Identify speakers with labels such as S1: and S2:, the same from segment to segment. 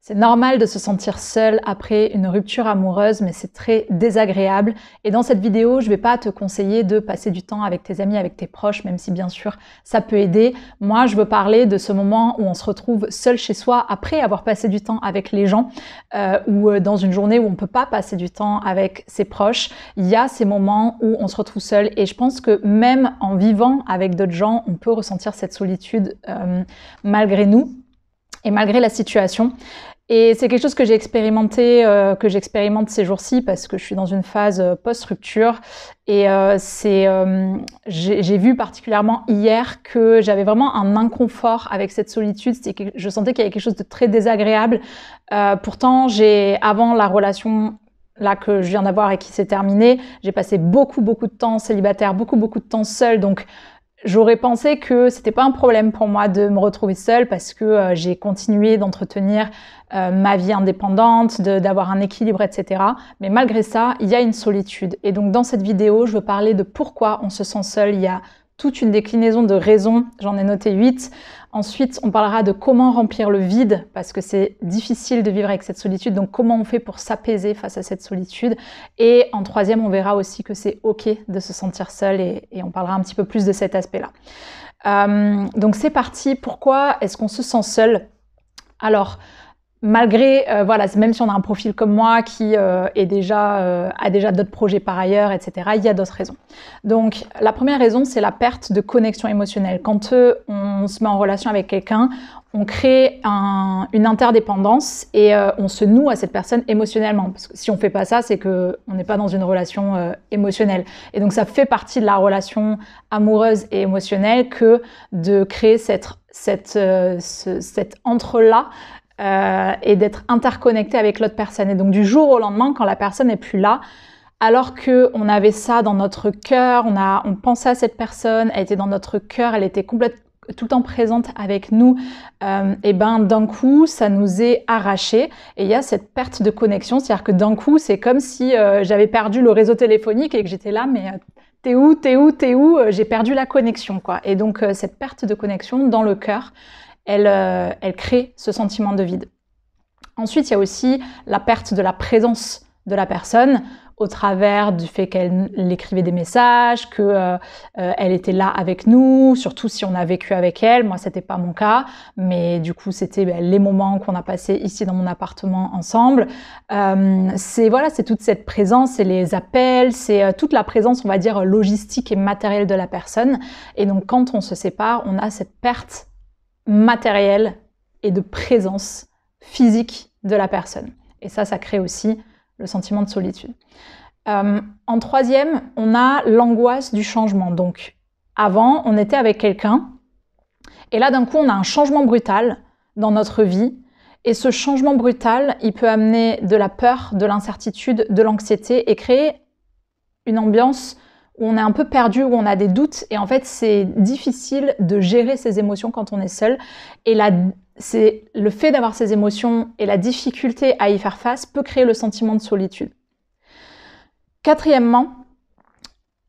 S1: C'est normal de se sentir seul après une rupture amoureuse, mais c'est très désagréable. Et dans cette vidéo, je ne vais pas te conseiller de passer du temps avec tes amis, avec tes proches, même si bien sûr ça peut aider. Moi, je veux parler de ce moment où on se retrouve seul chez soi après avoir passé du temps avec les gens, ou dans une journée où on ne peut pas passer du temps avec ses proches. Il y a ces moments où on se retrouve seul. Et je pense que même en vivant avec d'autres gens, on peut ressentir cette solitude malgré nous et malgré la situation. Et c'est quelque chose que j'ai expérimenté, que j'expérimente ces jours-ci parce que je suis dans une phase post-rupture. Et j'ai vu particulièrement hier que j'avais vraiment un inconfort avec cette solitude. Je sentais qu'il y avait quelque chose de très désagréable. Pourtant, avant la relation là que je viens d'avoir et qui s'est terminée, j'ai passé beaucoup de temps célibataire, beaucoup de temps seule. Donc, j'aurais pensé que c'était pas un problème pour moi de me retrouver seule parce que j'ai continué d'entretenir ma vie indépendante, d'avoir un équilibre, etc. Mais malgré ça, il y a une solitude. Et donc dans cette vidéo, je veux parler de pourquoi on se sent seul. Il y a toute une déclinaison de raisons, j'en ai noté 8. Ensuite, on parlera de comment remplir le vide, parce que c'est difficile de vivre avec cette solitude, donc comment on fait pour s'apaiser face à cette solitude. Et en troisième, on verra aussi que c'est OK de se sentir seul, et on parlera un petit peu plus de cet aspect-là. Donc c'est parti, pourquoi est-ce qu'on se sent seul? Alors, malgré, voilà, même si on a un profil comme moi qui a déjà d'autres projets par ailleurs, etc., il y a d'autres raisons. Donc, la première raison, c'est la perte de connexion émotionnelle. Quand on se met en relation avec quelqu'un, on crée une interdépendance et on se noue à cette personne émotionnellement. Parce que si on fait pas ça, c'est qu'on n'est pas dans une relation émotionnelle. Et donc, ça fait partie de la relation amoureuse et émotionnelle que de créer cet entre-là, et d'être interconnecté avec l'autre personne. Et donc du jour au lendemain, quand la personne n'est plus là, alors qu'on avait ça dans notre cœur, on pensait à cette personne, elle était dans notre cœur, elle était tout le temps présente avec nous, et ben d'un coup, ça nous est arraché. Et il y a cette perte de connexion, c'est-à-dire que d'un coup, c'est comme si j'avais perdu le réseau téléphonique et que j'étais là, mais t'es où, j'ai perdu la connexion, quoi. Et donc cette perte de connexion dans le cœur, elle crée ce sentiment de vide. Ensuite, il y a aussi la perte de la présence de la personne au travers du fait qu'elle écrivait des messages, qu'elle était là avec nous, surtout si on a vécu avec elle. Moi, c'était pas mon cas, mais du coup, c'était les moments qu'on a passés ici dans mon appartement ensemble. C'est toute cette présence, c'est les appels, c'est toute la présence, on va dire, logistique et matérielle de la personne. Et donc, quand on se sépare, on a cette perte matériel et de présence physique de la personne. Et ça crée aussi le sentiment de solitude. En troisième, on a l'angoisse du changement. Donc, avant, on était avec quelqu'un, et là, d'un coup, on a un changement brutal dans notre vie, et ce changement brutal, il peut amener de la peur, de l'incertitude, de l'anxiété, et créer une ambiance où on est un peu perdu, où on a des doutes, et en fait, c'est difficile de gérer ses émotions quand on est seul. Et c'est le fait d'avoir ces émotions et la difficulté à y faire face peut créer le sentiment de solitude. Quatrièmement,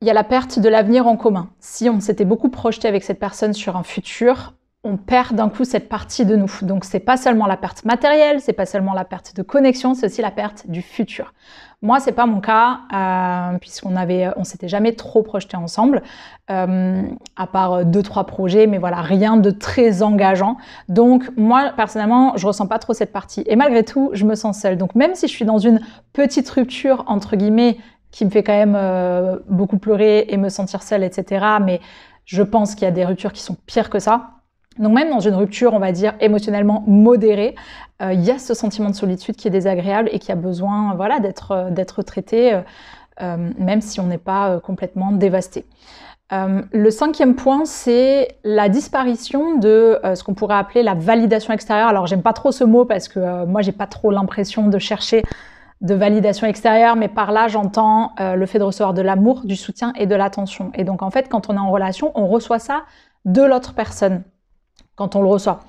S1: il y a la perte de l'avenir en commun. Si on s'était beaucoup projeté avec cette personne sur un futur, on perd d'un coup cette partie de nous. Donc c'est pas seulement la perte matérielle, c'est pas seulement la perte de connexion, c'est aussi la perte du futur. Moi, c'est pas mon cas, on s'était jamais trop projeté ensemble, à part 2-3 projets, mais voilà, rien de très engageant. Donc moi, personnellement, je ressens pas trop cette partie. Et malgré tout, je me sens seule. Donc même si je suis dans une petite rupture, entre guillemets, qui me fait quand même beaucoup pleurer et me sentir seule, etc., mais je pense qu'il y a des ruptures qui sont pires que ça. Donc même dans une rupture, on va dire, émotionnellement modérée, il y a ce sentiment de solitude qui est désagréable et qui a besoin, voilà, d'être traité, même si on n'est pas complètement dévasté. Le cinquième point, c'est la disparition de ce qu'on pourrait appeler la validation extérieure. Alors j'aime pas trop ce mot parce que moi j'ai pas trop l'impression de chercher de validation extérieure, mais par là j'entends le fait de recevoir de l'amour, du soutien et de l'attention. Et donc en fait, quand on est en relation, on reçoit ça de l'autre personne quand on le reçoit.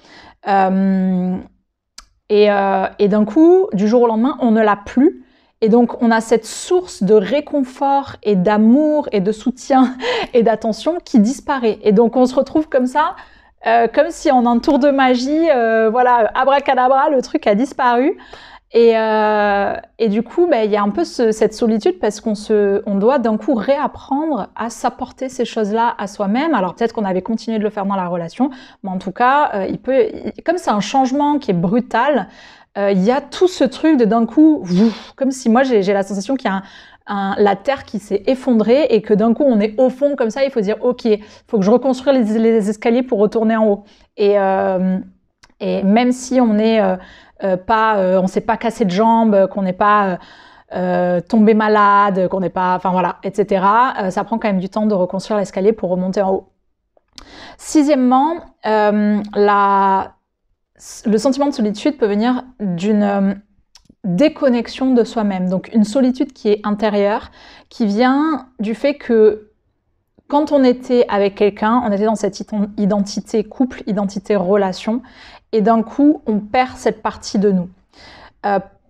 S1: Et d'un coup, du jour au lendemain, on ne l'a plus. Et donc, on a cette source de réconfort et d'amour et de soutien et d'attention qui disparaît. Et donc, on se retrouve comme ça, comme si en un tour de magie, voilà, abracadabra, le truc a disparu. Et du coup, il y a un peu cette solitude parce on doit d'un coup réapprendre à s'apporter ces choses-là à soi-même. Alors peut-être qu'on avait continué de le faire dans la relation, mais en tout cas, comme c'est un changement qui est brutal, il y a tout ce truc de d'un coup, comme si moi j'ai la sensation qu'il y a la terre qui s'est effondrée et que d'un coup on est au fond comme ça, il faut dire ok, il faut que je reconstruise les escaliers pour retourner en haut. Et même si on est on s'est pas cassé de jambes, qu'on n'est pas tombé malade, qu'on n'est pas, enfin voilà, etc. Ça prend quand même du temps de reconstruire l'escalier pour remonter en haut. Sixièmement, le sentiment de solitude peut venir d'une déconnexion de soi-même. Donc une solitude qui est intérieure, qui vient du fait que quand on était avec quelqu'un, on était dans cette identité couple, identité relation, et d'un coup, on perd cette partie de nous.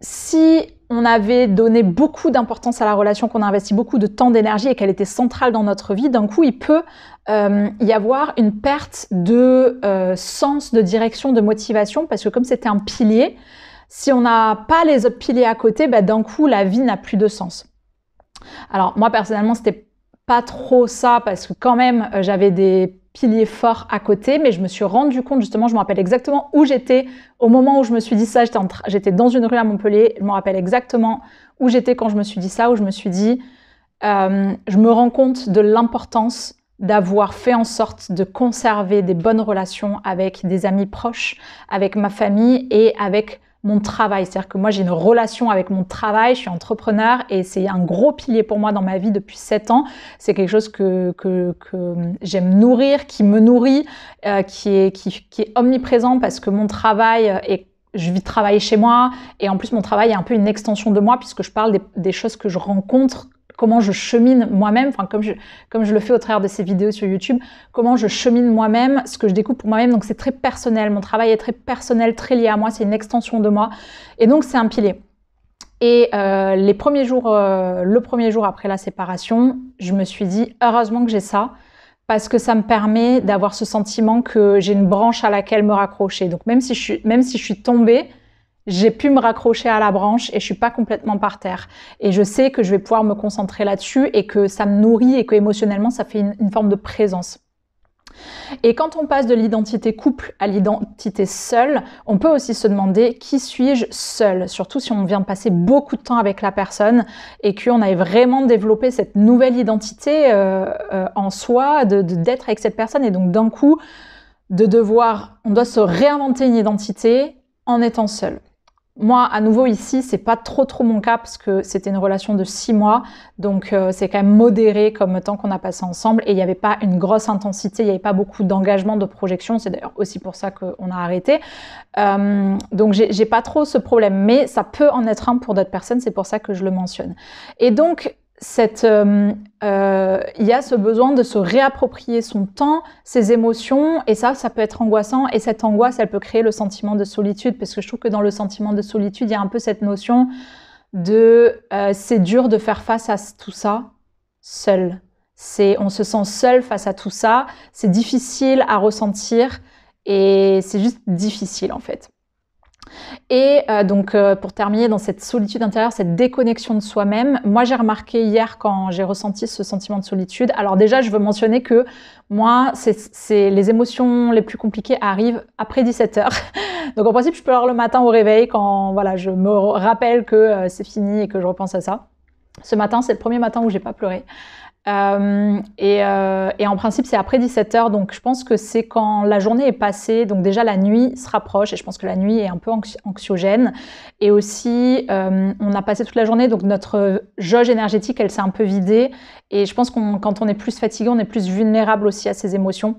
S1: Si on avait donné beaucoup d'importance à la relation, qu'on a investi beaucoup de temps, d'énergie et qu'elle était centrale dans notre vie, d'un coup, il peut y avoir une perte de sens, de direction, de motivation, parce que comme c'était un pilier, si on n'a pas les autres piliers à côté, d'un coup, la vie n'a plus de sens. Alors, moi, personnellement, c'était pas trop ça, parce que quand même, j'avais des piliers forts à côté, mais je me suis rendu compte, justement, je me rappelle exactement où j'étais au moment où je me suis dit ça. J'étais dans une rue à Montpellier, je me rappelle exactement où j'étais quand je me suis dit ça, où je me suis dit, je me rends compte de l'importance d'avoir fait en sorte de conserver des bonnes relations avec des amis proches, avec ma famille et avec mon travail. C'est-à-dire que moi, j'ai une relation avec mon travail, je suis entrepreneur et c'est un gros pilier pour moi dans ma vie depuis 7 ans. C'est quelque chose que j'aime nourrir, qui me nourrit, qui est omniprésent parce que mon travail je vis travailler chez moi et en plus mon travail est un peu une extension de moi puisque je parle des choses que je rencontre, comment je chemine moi-même, enfin comme je le fais au travers de ces vidéos sur YouTube, comment je chemine moi-même, ce que je découvre pour moi-même. Donc c'est très personnel, mon travail est très personnel, très lié à moi, c'est une extension de moi. Et donc c'est un pilier. Et le premier jour après la séparation, je me suis dit heureusement que j'ai ça, parce que ça me permet d'avoir ce sentiment que j'ai une branche à laquelle me raccrocher. Donc même si je suis tombée, j'ai pu me raccrocher à la branche et je suis pas complètement par terre. Et je sais que je vais pouvoir me concentrer là-dessus et que ça me nourrit et que émotionnellement, ça fait une forme de présence. Et quand on passe de l'identité couple à l'identité seule, on peut aussi se demander qui suis-je seule, surtout si on vient de passer beaucoup de temps avec la personne et qu'on avait vraiment développé cette nouvelle identité en soi, d'être avec cette personne et donc d'un coup, on doit se réinventer une identité en étant seule. Moi, à nouveau ici, c'est pas trop mon cas parce que c'était une relation de 6 mois, donc c'est quand même modéré comme temps qu'on a passé ensemble et il n'y avait pas une grosse intensité, il n'y avait pas beaucoup d'engagement, de projection, c'est d'ailleurs aussi pour ça qu'on a arrêté. Donc j'ai pas trop ce problème, mais ça peut en être un pour d'autres personnes, c'est pour ça que je le mentionne. Et donc, il y a ce besoin de se réapproprier son temps, ses émotions, et ça peut être angoissant, et cette angoisse, elle peut créer le sentiment de solitude, parce que je trouve que dans le sentiment de solitude, il y a un peu cette notion de c'est dur de faire face à tout ça seul. On se sent seul face à tout ça, c'est difficile à ressentir, et c'est juste difficile en fait. Et donc pour terminer dans cette solitude intérieure, cette déconnexion de soi-même, moi j'ai remarqué hier quand j'ai ressenti ce sentiment de solitude, alors déjà je veux mentionner que moi les émotions les plus compliquées arrivent après 17h. Donc en principe je peux avoir le matin au réveil quand voilà, je me rappelle que c'est fini et que je repense à ça. Ce matin c'est le premier matin où j'ai pas pleuré. Et en principe c'est après 17h, donc je pense que c'est quand la journée est passée, donc déjà la nuit se rapproche et je pense que la nuit est un peu anxiogène et aussi on a passé toute la journée, donc notre jauge énergétique elle s'est un peu vidée et je pense quand on est plus fatigué on est plus vulnérable aussi à ces émotions.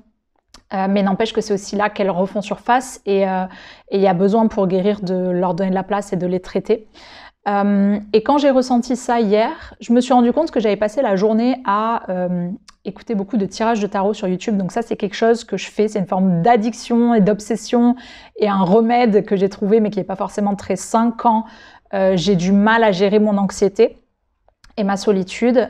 S1: Mais n'empêche que c'est aussi là qu'elles refont surface et il y a besoin pour guérir de leur donner de la place et de les traiter. Et quand j'ai ressenti ça hier, je me suis rendu compte que j'avais passé la journée à écouter beaucoup de tirages de tarot sur YouTube. Donc ça, c'est quelque chose que je fais. C'est une forme d'addiction et d'obsession et un remède que j'ai trouvé, mais qui n'est pas forcément très sain quand j'ai du mal à gérer mon anxiété. et ma solitude,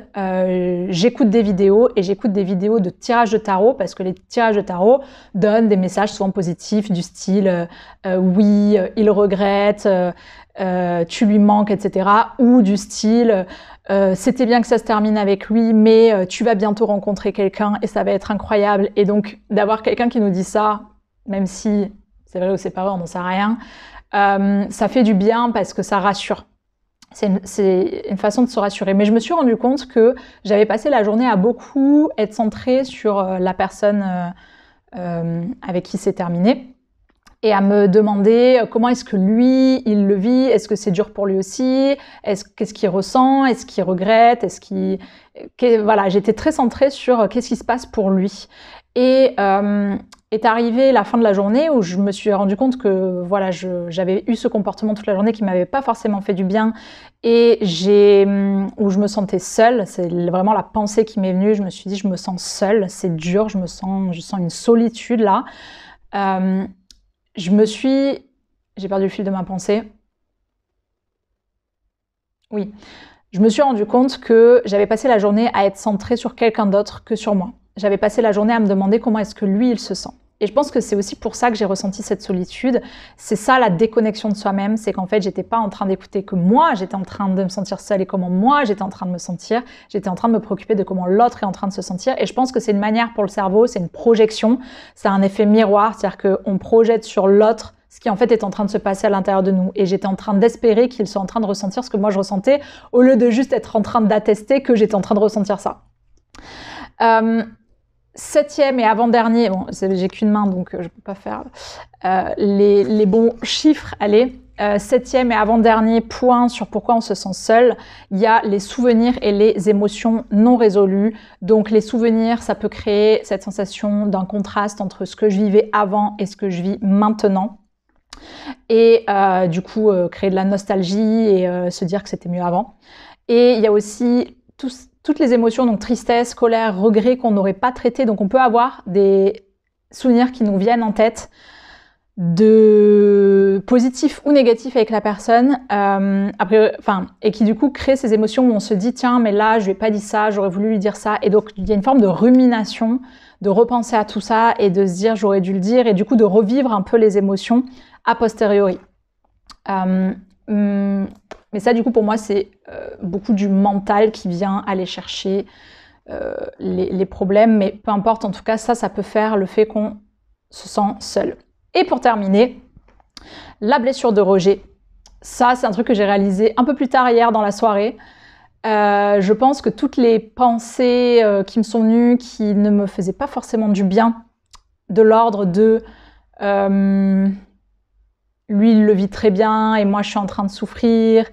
S1: j'écoute des vidéos et j'écoute des vidéos de tirage de tarot parce que les tirages de tarot donnent des messages souvent positifs du style oui, il regrette, tu lui manques, etc. Ou du style c'était bien que ça se termine avec lui, mais tu vas bientôt rencontrer quelqu'un et ça va être incroyable. Et donc d'avoir quelqu'un qui nous dit ça, même si c'est vrai ou c'est pas vrai, on n'en sait rien, ça fait du bien parce que ça rassure. C'est une façon de se rassurer. Mais je me suis rendu compte que j'avais passé la journée à beaucoup être centrée sur la personne avec qui c'est terminé et à me demander comment est-ce que lui, il le vit, est-ce que c'est dur pour lui aussi, qu'est-ce qu'il ressent, est-ce qu'il regrette, voilà, j'étais très centrée sur qu'est-ce qui se passe pour lui. Et est arrivée la fin de la journée où je me suis rendu compte que voilà, j'avais eu ce comportement toute la journée qui m'avait pas forcément fait du bien et où je me sentais seule. C'est vraiment la pensée qui m'est venue. Je me suis dit, je me sens seule, c'est dur, je sens une solitude là. J'ai perdu le fil de ma pensée. Oui, je me suis rendu compte que j'avais passé la journée à être centrée sur quelqu'un d'autre que sur moi. J'avais passé la journée à me demander comment est-ce que lui, il se sent. Et je pense que c'est aussi pour ça que j'ai ressenti cette solitude. C'est ça la déconnexion de soi-même, c'est qu'en fait, j'étais pas en train d'écouter que moi, j'étais en train de me sentir seule et comment moi, j'étais en train de me sentir. J'étais en train de me préoccuper de comment l'autre est en train de se sentir. Et je pense que c'est une manière pour le cerveau, c'est une projection, c'est un effet miroir, c'est-à-dire qu'on projette sur l'autre ce qui en fait est en train de se passer à l'intérieur de nous. Et j'étais en train d'espérer qu'il soit en train de ressentir ce que moi je ressentais, au lieu de juste être en train d'attester que j'étais en train de ressentir ça. Septième et avant-dernier, bon, j'ai qu'une main donc je peux pas faire les bons chiffres, allez. Septième et avant-dernier point sur pourquoi on se sent seul, il y a les souvenirs et les émotions non résolues. Donc les souvenirs, ça peut créer cette sensation d'un contraste entre ce que je vivais avant et ce que je vis maintenant. Et du coup, créer de la nostalgie et se dire que c'était mieux avant. Et il y a aussi toutes les émotions, donc tristesse, colère, regret qu'on n'aurait pas traité. Donc on peut avoir des souvenirs qui nous viennent en tête, de positifs ou négatifs avec la personne, et qui du coup créent ces émotions où on se dit tiens mais là je lui ai pas dit ça, j'aurais voulu lui dire ça, et donc il y a une forme de rumination, de repenser à tout ça et de se dire j'aurais dû le dire, et du coup de revivre un peu les émotions a posteriori. Mais ça, du coup, pour moi, c'est beaucoup du mental qui vient aller chercher les problèmes. Mais peu importe, en tout cas, ça peut faire le fait qu'on se sent seul. Et pour terminer, la blessure de rejet. Ça, c'est un truc que j'ai réalisé un peu plus tard hier dans la soirée. Je pense que toutes les pensées qui me sont venues, qui ne me faisaient pas forcément du bien, de l'ordre de... lui, il le vit très bien et moi, je suis en train de souffrir.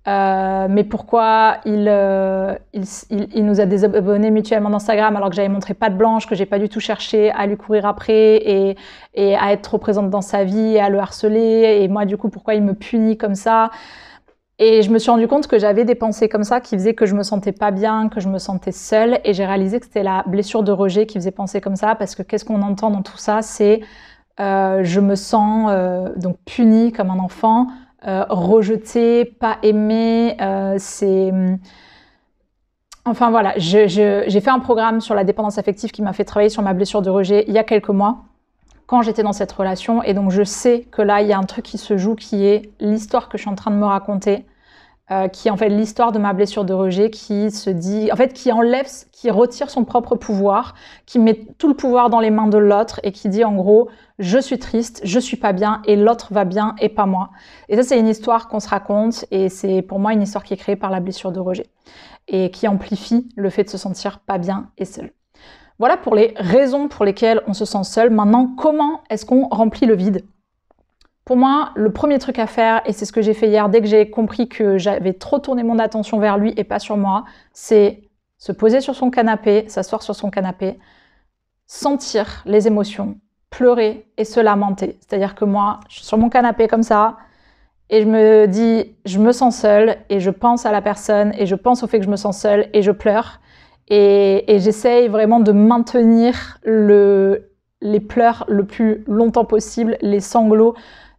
S1: Mais pourquoi il nous a désabonnés mutuellement d'Instagram alors que j'avais montré patte blanche, que j'ai pas du tout cherché à lui courir après et à être trop présente dans sa vie et à le harceler. Et moi, du coup, pourquoi il me punit comme ça? Et je me suis rendu compte que j'avais des pensées comme ça qui faisaient que je me sentais pas bien, que je me sentais seule. Et j'ai réalisé que c'était la blessure de rejet qui faisait penser comme ça, parce que qu'est-ce qu'on entend dans tout ça? C'est je me sens donc punie comme un enfant, rejetée, pas aimée. Enfin voilà, j'ai fait un programme sur la dépendance affective qui m'a fait travailler sur ma blessure de rejet il y a quelques mois, quand j'étais dans cette relation. Et donc je sais que là, il y a un truc qui se joue, qui est l'histoire que je suis en train de me raconter, qui est en fait l'histoire de ma blessure de rejet, qui se dit, en fait, qui retire son propre pouvoir, qui met tout le pouvoir dans les mains de l'autre et qui dit en gros, je suis triste, je suis pas bien et l'autre va bien et pas moi. Et ça, c'est une histoire qu'on se raconte et c'est pour moi une histoire qui est créée par la blessure de rejet et qui amplifie le fait de se sentir pas bien et seul. Voilà pour les raisons pour lesquelles on se sent seul. Maintenant, comment est-ce qu'on remplit le vide ? Pour moi, le premier truc à faire, et c'est ce que j'ai fait hier dès que j'ai compris que j'avais trop tourné mon attention vers lui et pas sur moi, c'est se poser sur son canapé, s'asseoir sur son canapé, sentir les émotions, pleurer et se lamenter. C'est-à-dire que moi, je suis sur mon canapé comme ça, et je me dis, je me sens seule, et je pense à la personne, et je pense au fait que je me sens seule, et je pleure. Et j'essaye vraiment de maintenir les pleurs le plus longtemps possible, les sanglots.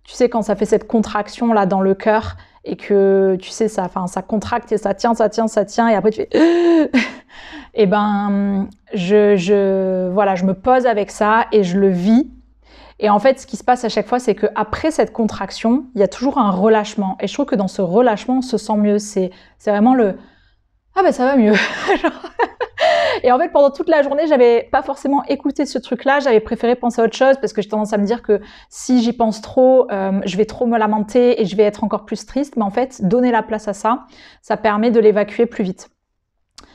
S1: tu sais, quand ça fait cette contraction là dans le cœur et que tu sais, ça contracte et ça tient, et après tu fais et ben, voilà, je me pose avec ça et je le vis. Et en fait, ce qui se passe à chaque fois, c'est qu'après cette contraction, il y a toujours un relâchement. Et je trouve que dans ce relâchement, on se sent mieux. C'est vraiment le « Ah ben ça va mieux ». Et en fait, pendant toute la journée, j'avais pas forcément écouté ce truc-là. J'avais préféré penser à autre chose parce que j'ai tendance à me dire que si j'y pense trop, je vais trop me lamenter et je vais être encore plus triste. Mais en fait, donner la place à ça, ça permet de l'évacuer plus vite.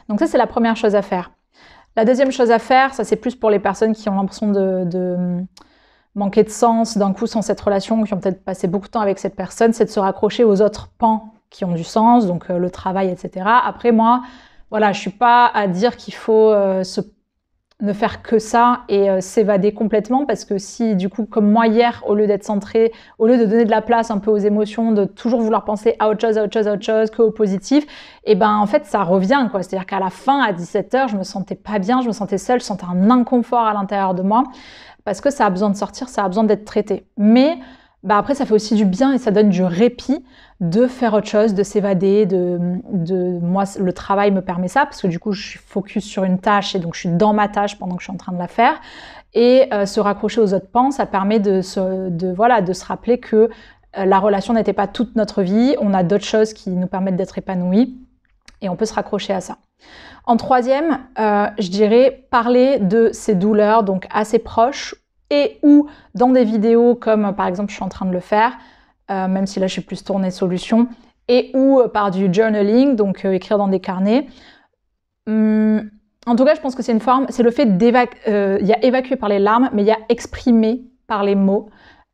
S1: Donc ça, c'est la première chose à faire. La deuxième chose à faire, ça c'est plus pour les personnes qui ont l'impression de manquer de sens d'un coup sans cette relation, qui ont peut-être passé beaucoup de temps avec cette personne, c'est de se raccrocher aux autres pans qui ont du sens, donc le travail, etc. Après, moi, voilà, je suis pas à dire qu'il faut ne faire que ça et s'évader complètement, parce que si, du coup, comme moi hier, au lieu d'être centrée, au lieu de donner de la place un peu aux émotions, de toujours vouloir penser à autre chose, qu'au positif, et ben en fait, ça revient, quoi. C'est-à-dire qu'à la fin, à 17h, je me sentais pas bien, je me sentais seule, je sentais un inconfort à l'intérieur de moi, parce que ça a besoin de sortir, ça a besoin d'être traité. Mais bah après, ça fait aussi du bien et ça donne du répit de faire autre chose, de s'évader, moi, le travail me permet ça, parce que du coup, je suis focus sur une tâche et donc je suis dans ma tâche pendant que je suis en train de la faire. Et se raccrocher aux autres pans, ça permet de se rappeler que la relation n'était pas toute notre vie, on a d'autres choses qui nous permettent d'être épanouis et on peut se raccrocher à ça. En troisième, je dirais parler de ses douleurs, donc à ses proches, et ou dans des vidéos comme par exemple je suis en train de le faire, même si là je suis plus tournée solution, et ou par du journaling, donc écrire dans des carnets. En tout cas, je pense que c'est une forme, c'est le fait d'évacuer, il y a évacuer par les larmes, mais il y a exprimer par les mots.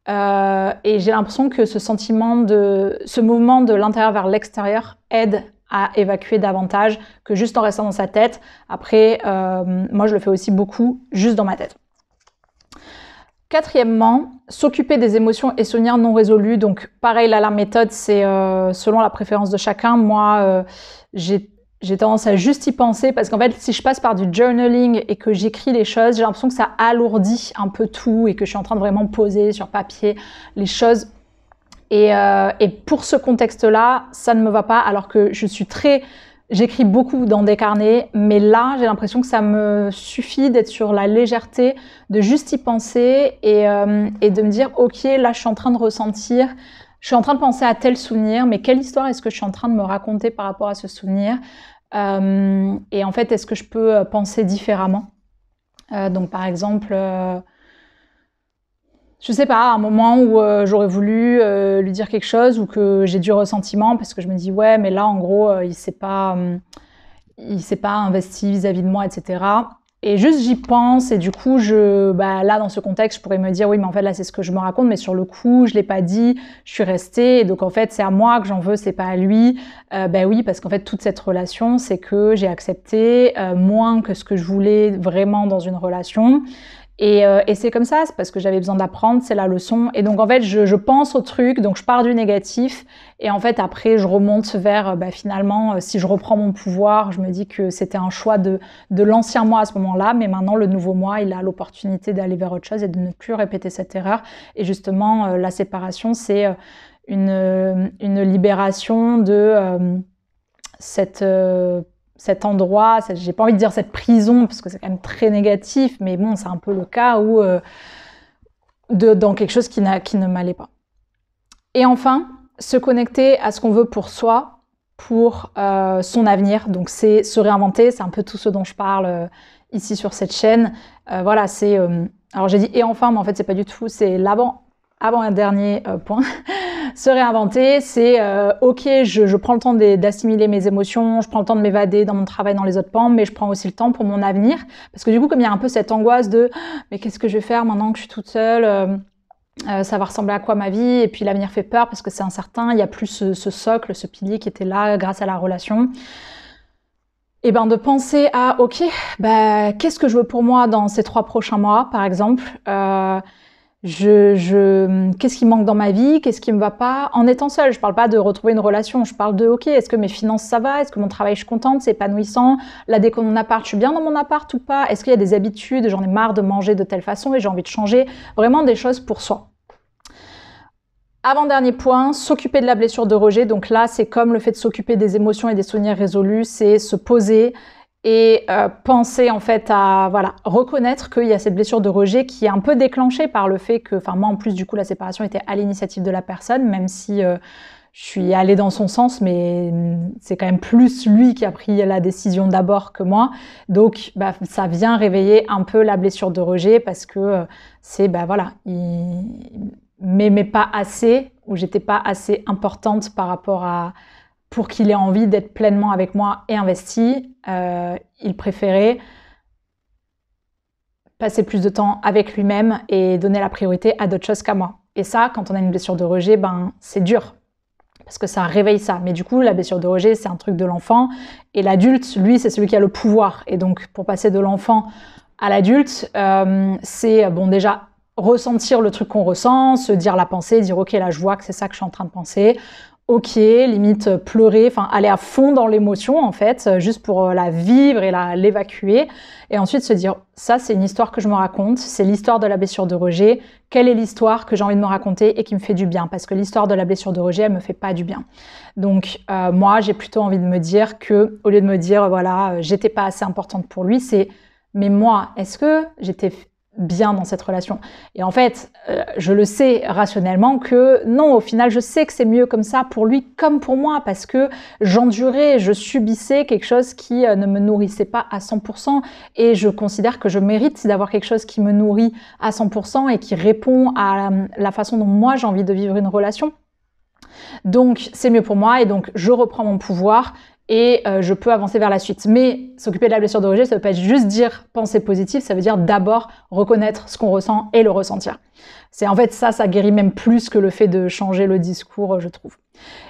S1: Et j'ai l'impression que ce mouvement de l'intérieur vers l'extérieur aide à évacuer davantage que juste en restant dans sa tête. Après, moi je le fais aussi beaucoup juste dans ma tête. Quatrièmement, s'occuper des émotions et souvenirs non résolus. Donc pareil, là la méthode c'est selon la préférence de chacun. Moi j'ai tendance à juste y penser parce qu'en fait si je passe par du journaling et que j'écris les choses, j'ai l'impression que ça alourdit un peu tout et que je suis en train de vraiment poser sur papier les choses. Et pour ce contexte-là, ça ne me va pas, alors que j'écris beaucoup dans des carnets, mais là, j'ai l'impression que ça me suffit d'être sur la légèreté, de juste y penser et de me dire, ok, là, je suis en train de ressentir, je suis en train de penser à tel souvenir, mais quelle histoire est-ce que je suis en train de me raconter par rapport à ce souvenir? Et en fait, est-ce que je peux penser différemment? Donc, par exemple... je sais pas, un moment où j'aurais voulu lui dire quelque chose ou que j'ai du ressentiment parce que je me dis ouais mais là en gros il s'est pas investi vis-à-vis de moi, etc. Et juste j'y pense et du coup là dans ce contexte je pourrais me dire oui mais en fait là c'est ce que je me raconte mais sur le coup je l'ai pas dit, je suis restée et donc en fait c'est à moi que j'en veux, c'est pas à lui. Oui parce qu'en fait toute cette relation c'est que j'ai accepté moins que ce que je voulais vraiment dans une relation. Et c'est comme ça, c'est parce que j'avais besoin d'apprendre, c'est la leçon. Et donc en fait, je pense au truc, donc je pars du négatif. Et en fait, après, je remonte vers, finalement, si je reprends mon pouvoir, je me dis que c'était un choix de l'ancien moi à ce moment-là. Mais maintenant, le nouveau moi, il a l'opportunité d'aller vers autre chose et de ne plus répéter cette erreur. Et justement, la séparation, c'est une libération de cet endroit, j'ai pas envie de dire cette prison, parce que c'est quand même très négatif, mais bon, c'est un peu le cas où dans quelque chose qui ne m'allait pas. Et enfin, se connecter à ce qu'on veut pour soi, pour son avenir. Donc c'est se réinventer, c'est un peu tout ce dont je parle ici sur cette chaîne. Voilà, c'est... alors j'ai dit « et enfin », mais en fait c'est pas du tout, c'est avant-dernier point. Se réinventer, c'est ok, je prends le temps d'assimiler mes émotions, je prends le temps de m'évader dans mon travail, dans les autres pans, mais je prends aussi le temps pour mon avenir. Parce que du coup, comme il y a un peu cette angoisse de mais qu'est-ce que je vais faire maintenant que je suis toute seule, ça va ressembler à quoi ma vie? Et puis l'avenir fait peur parce que c'est incertain, il n'y a plus ce socle, ce pilier qui était là grâce à la relation. Et de penser à ok, qu'est-ce que je veux pour moi dans ces 3 prochains mois, par exemple. Qu'est-ce qui manque dans ma vie, qu'est-ce qui me va pas en étant seule. Je parle pas de retrouver une relation, je parle de ok, est-ce que mes finances ça va, est-ce que mon travail je suis contente, c'est épanouissant, la déco de mon appart, je suis bien dans mon appart ou pas, est-ce qu'il y a des habitudes, j'en ai marre de manger de telle façon et j'ai envie de changer, vraiment des choses pour soi. Avant-dernier point, s'occuper de la blessure de rejet. Donc là, c'est comme le fait de s'occuper des émotions et des souvenirs résolus, c'est se poser et penser en fait à voilà, reconnaître qu'il y a cette blessure de rejet qui est un peu déclenchée par le fait que, enfin moi en plus du coup la séparation était à l'initiative de la personne, même si je suis allée dans son sens, mais c'est quand même plus lui qui a pris la décision d'abord que moi. Donc bah, ça vient réveiller un peu la blessure de rejet parce que c'est bah voilà, il m'aimait pas assez ou j'étais pas assez importante par rapport à pour qu'il ait envie d'être pleinement avec moi et investi. Il préférait passer plus de temps avec lui-même et donner la priorité à d'autres choses qu'à moi. Et ça, quand on a une blessure de rejet, ben c'est dur parce que ça réveille ça. Mais du coup, la blessure de rejet, c'est un truc de l'enfant et l'adulte, lui, c'est celui qui a le pouvoir. Et donc, pour passer de l'enfant à l'adulte, c'est bon déjà ressentir le truc qu'on ressent, se dire la pensée, dire ok là je vois que c'est ça que je suis en train de penser. Ok, limite pleurer, enfin aller à fond dans l'émotion en fait, juste pour la vivre et l'évacuer. Et ensuite se dire, ça c'est une histoire que je me raconte, c'est l'histoire de la blessure de rejet. Quelle est l'histoire que j'ai envie de me raconter et qui me fait du bien? Parce que l'histoire de la blessure de rejet, elle me fait pas du bien. Donc moi, j'ai plutôt envie de me dire que, au lieu de me dire, voilà, j'étais pas assez importante pour lui, c'est, mais moi, est-ce que j'étais bien dans cette relation? Et en fait, je le sais rationnellement que non, au final, je sais que c'est mieux comme ça pour lui comme pour moi parce que j'endurais, je subissais quelque chose qui ne me nourrissait pas à 100% et je considère que je mérite d'avoir quelque chose qui me nourrit à 100% et qui répond à la façon dont moi j'ai envie de vivre une relation. Donc, c'est mieux pour moi et donc je reprends mon pouvoir et je peux avancer vers la suite. Mais s'occuper de la blessure de rejet, ça ne veut pas juste dire penser positif, ça veut dire d'abord reconnaître ce qu'on ressent et le ressentir. C'est en fait ça guérit même plus que le fait de changer le discours, je trouve.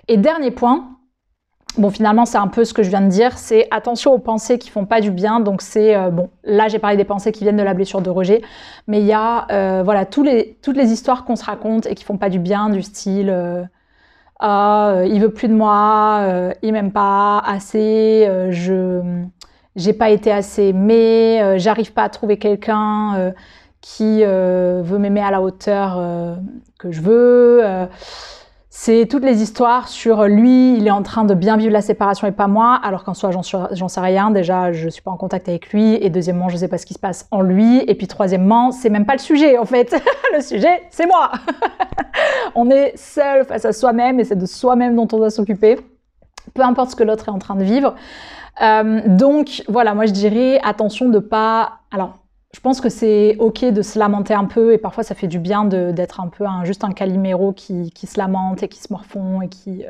S1: Et dernier point, bon finalement c'est un peu ce que je viens de dire, c'est attention aux pensées qui font pas du bien. Donc c'est, bon là j'ai parlé des pensées qui viennent de la blessure de rejet, mais il y a voilà, toutes les histoires qu'on se raconte et qui font pas du bien, du style... il veut plus de moi, il m'aime pas assez, j'ai pas été assez aimée, j'arrive pas à trouver quelqu'un qui veut m'aimer à la hauteur que je veux. C'est toutes les histoires sur lui, il est en train de bien vivre la séparation et pas moi, alors qu'en soi j'en sais rien. Déjà, je suis pas en contact avec lui, et deuxièmement, je sais pas ce qui se passe en lui, et puis troisièmement, c'est même pas le sujet en fait. Le sujet, c'est moi. On est seul face à soi-même et c'est de soi-même dont on doit s'occuper, peu importe ce que l'autre est en train de vivre. Donc voilà, moi je dirais attention de pas... Alors, je pense que c'est ok de se lamenter un peu et parfois ça fait du bien d'être un peu juste un Calimero qui se lamente et qui se morfond et qui...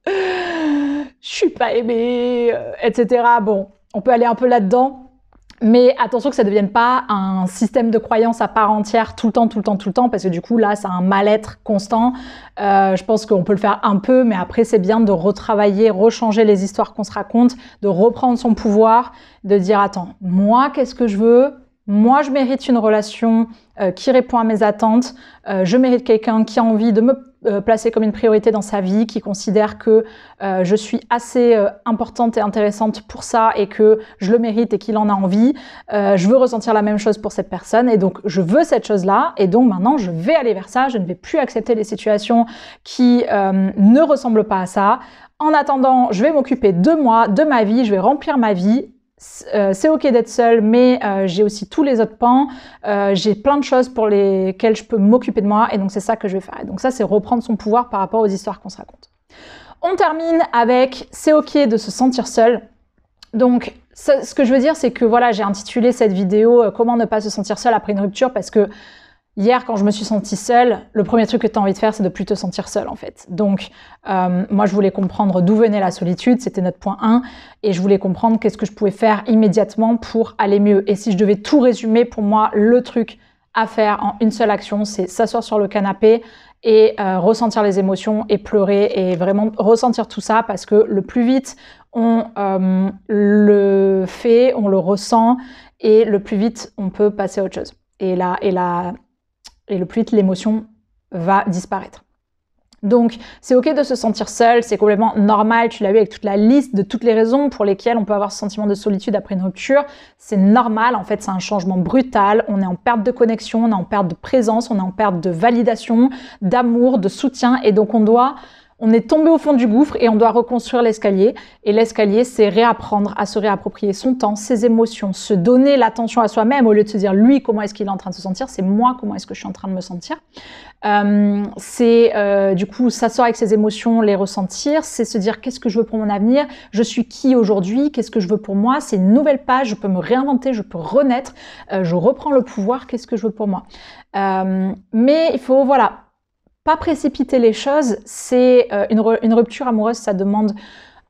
S1: je suis pas aimée, etc. Bon, on peut aller un peu là-dedans. Mais attention que ça ne devienne pas un système de croyance à part entière tout le temps, parce que du coup, là, c'est un mal-être constant. Je pense qu'on peut le faire un peu, mais après, c'est bien de retravailler, rechanger les histoires qu'on se raconte, de reprendre son pouvoir, de dire, attends, moi, qu'est-ce que je veux ? Moi, je mérite une relation qui répond à mes attentes. Je mérite quelqu'un qui a envie de me placer comme une priorité dans sa vie, qui considère que je suis assez importante et intéressante pour ça et que je le mérite et qu'il en a envie. Je veux ressentir la même chose pour cette personne et donc je veux cette chose-là et donc maintenant je vais aller vers ça. Je ne vais plus accepter les situations qui ne ressemblent pas à ça. En attendant, je vais m'occuper de moi, de ma vie, je vais remplir ma vie. C'est ok d'être seule, mais j'ai aussi tous les autres pans, j'ai plein de choses pour lesquelles je peux m'occuper de moi, et donc c'est ça que je vais faire. Et donc ça, c'est reprendre son pouvoir par rapport aux histoires qu'on se raconte. On termine avec « c'est ok de se sentir seul ». Donc, ce que je veux dire, c'est que voilà, j'ai intitulé cette vidéo « Comment ne pas se sentir seul après une rupture » parce que hier, quand je me suis sentie seule, le premier truc que tu as envie de faire, c'est de plus te sentir seule, en fait. Donc, moi, je voulais comprendre d'où venait la solitude, c'était notre point 1, et je voulais comprendre qu'est-ce que je pouvais faire immédiatement pour aller mieux. Et si je devais tout résumer, pour moi, le truc à faire en une seule action, c'est s'asseoir sur le canapé et ressentir les émotions et pleurer et vraiment ressentir tout ça, parce que le plus vite on le fait, on le ressent, et le plus vite on peut passer à autre chose. Et le plus vite l'émotion va disparaître. Donc, c'est ok de se sentir seul, c'est complètement normal, tu l'as vu avec toute la liste de toutes les raisons pour lesquelles on peut avoir ce sentiment de solitude après une rupture. C'est normal, en fait, c'est un changement brutal, on est en perte de connexion, on est en perte de présence, on est en perte de validation, d'amour, de soutien, et donc on est tombé au fond du gouffre et on doit reconstruire l'escalier. Et l'escalier, c'est réapprendre à se réapproprier son temps, ses émotions, se donner l'attention à soi-même au lieu de se dire lui, comment est-ce qu'il est en train de se sentir, c'est moi, comment est-ce que je suis en train de me sentir. Du coup, s'asseoir avec ses émotions, les ressentir, c'est se dire qu'est-ce que je veux pour mon avenir, je suis qui aujourd'hui, qu'est-ce que je veux pour moi, c'est une nouvelle page, je peux me réinventer, je peux renaître, je reprends le pouvoir, qu'est-ce que je veux pour moi. Mais il faut, voilà, pas précipiter les choses, c'est une rupture amoureuse, ça demande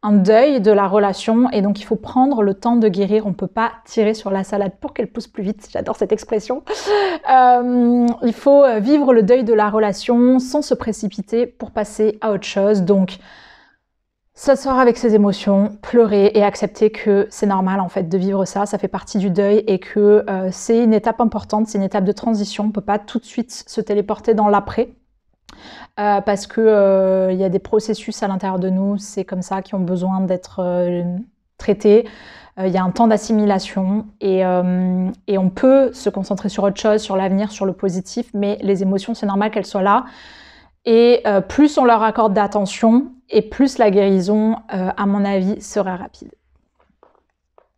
S1: un deuil de la relation et donc il faut prendre le temps de guérir. On peut pas tirer sur la salade pour qu'elle pousse plus vite, j'adore cette expression. Il faut vivre le deuil de la relation sans se précipiter pour passer à autre chose. Donc s'asseoir avec ses émotions, pleurer et accepter que c'est normal en fait de vivre ça, ça fait partie du deuil et que c'est une étape importante, c'est une étape de transition, on peut pas tout de suite se téléporter dans l'après. Parce que y a des processus à l'intérieur de nous, c'est comme ça, qui ont besoin d'être traités. Il y a un temps d'assimilation et on peut se concentrer sur autre chose, sur l'avenir, sur le positif, mais les émotions, c'est normal qu'elles soient là. Et plus on leur accorde d'attention, et plus la guérison, à mon avis, sera rapide.